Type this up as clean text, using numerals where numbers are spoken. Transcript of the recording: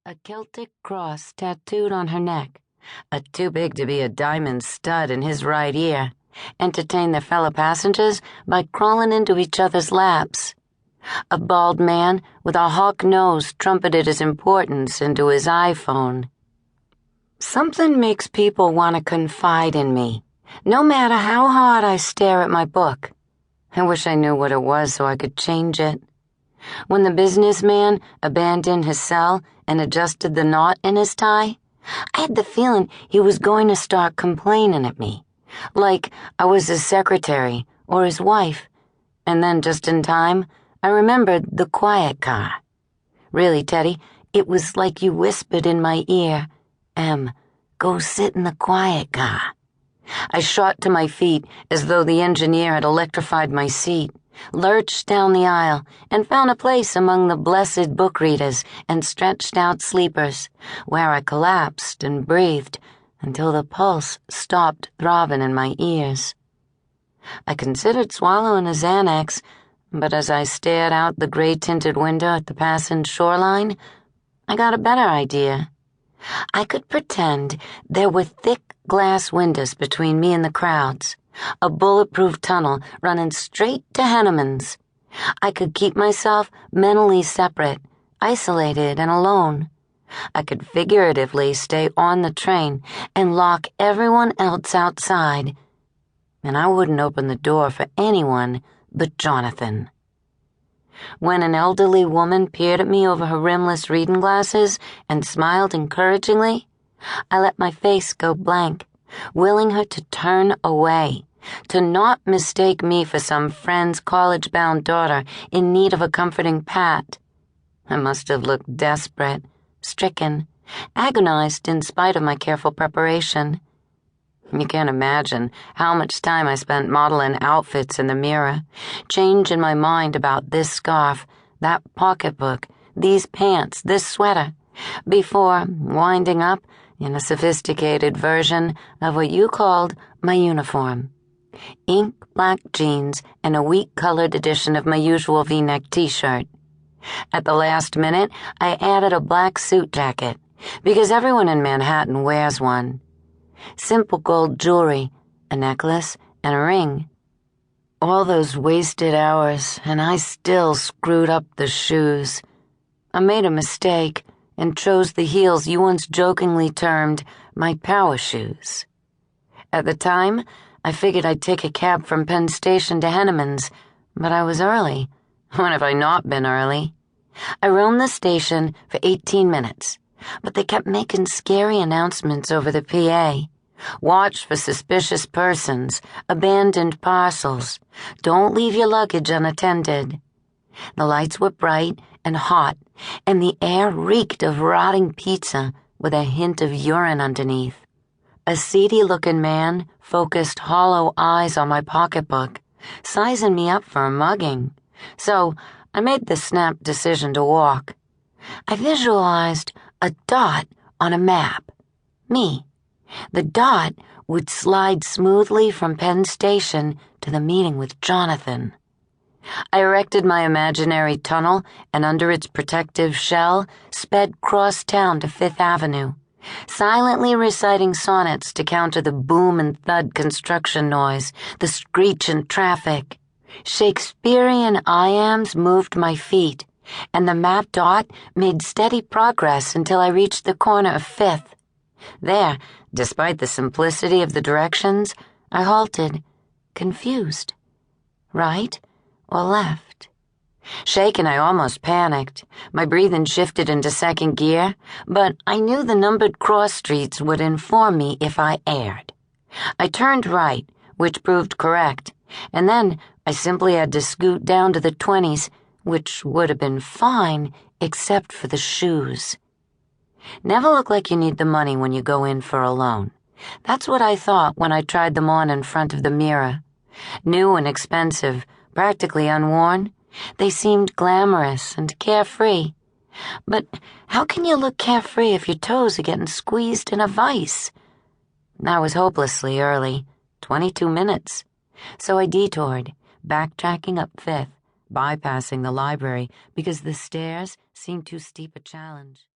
a Celtic cross tattooed on her neck, a too big to be a diamond stud in his right ear, entertained their fellow passengers by crawling into each other's laps. A bald man with a hawk nose trumpeted his importance into his iPhone. Something makes people want to confide in me, no matter how hard I stare at my book. I wish I knew what it was so I could change it. When the businessman abandoned his cell and adjusted the knot in his tie, I had the feeling he was going to start complaining at me, like I was his secretary or his wife. And then just in time, I remembered the quiet car. Really, Teddy, it was like you whispered in my ear, go sit in the quiet car. I shot to my feet as though the engineer had electrified my seat, lurched down the aisle, and found a place among the blessed book readers and stretched out sleepers, where I collapsed and breathed until the pulse stopped throbbing in my ears. I considered swallowing a Xanax, but as I stared out the gray-tinted window at the passing shoreline, I got a better idea. I could pretend there were thick glass windows between me and the crowds, a bulletproof tunnel running straight to Henneman's. I could keep myself mentally separate, isolated and alone. I could figuratively stay on the train and lock everyone else outside, and I wouldn't open the door for anyone but Jonathan. When an elderly woman peered at me over her rimless reading glasses and smiled encouragingly, I let my face go blank, willing her to turn away, to not mistake me for some friend's college-bound daughter in need of a comforting pat. I must have looked desperate, stricken, agonized in spite of my careful preparation. You can't imagine how much time I spent modeling outfits in the mirror, changing my mind about this scarf, that pocketbook, these pants, this sweater, before winding up in a sophisticated version of what you called my uniform. Ink black jeans and a wheat-colored edition of my usual V-neck t-shirt. At the last minute, I added a black suit jacket, because everyone in Manhattan wears one. Simple gold jewelry, a necklace, and a ring. All those wasted hours, and I still screwed up the shoes. I made a mistake and chose the heels you once jokingly termed my power shoes. At the time, I figured I'd take a cab from Penn Station to Henneman's, but I was early. When have I not been early? I roamed the station for 18 minutes, but they kept making scary announcements over the PA. Watch for suspicious persons, abandoned parcels. Don't leave your luggage unattended. The lights were bright and hot, and the air reeked of rotting pizza with a hint of urine underneath. A seedy-looking man focused hollow eyes on my pocketbook, sizing me up for a mugging. So I made the snap decision to walk. I visualized a dot on a map. Me. The dot would slide smoothly from Penn Station to the meeting with Jonathan. I erected my imaginary tunnel and under its protective shell sped cross town to Fifth Avenue, silently reciting sonnets to counter the boom and thud construction noise, the screech and traffic. Shakespearean iambs moved my feet, and the map dot made steady progress until I reached the corner of Fifth. There, despite the simplicity of the directions, I halted, confused. Right or left? Shaken, I almost panicked. My breathing shifted into second gear, but I knew the numbered cross streets would inform me if I erred. I turned right, which proved correct, and then I simply had to scoot down to the 20s, which would have been fine except for the shoes. Never look like you need the money when you go in for a loan. That's what I thought when I tried them on in front of the mirror. New and expensive, practically unworn, they seemed glamorous and carefree. But how can you look carefree if your toes are getting squeezed in a vise? I was hopelessly early, 22 minutes. So I detoured, backtracking up Fifth, bypassing the library because the stairs seemed too steep a challenge.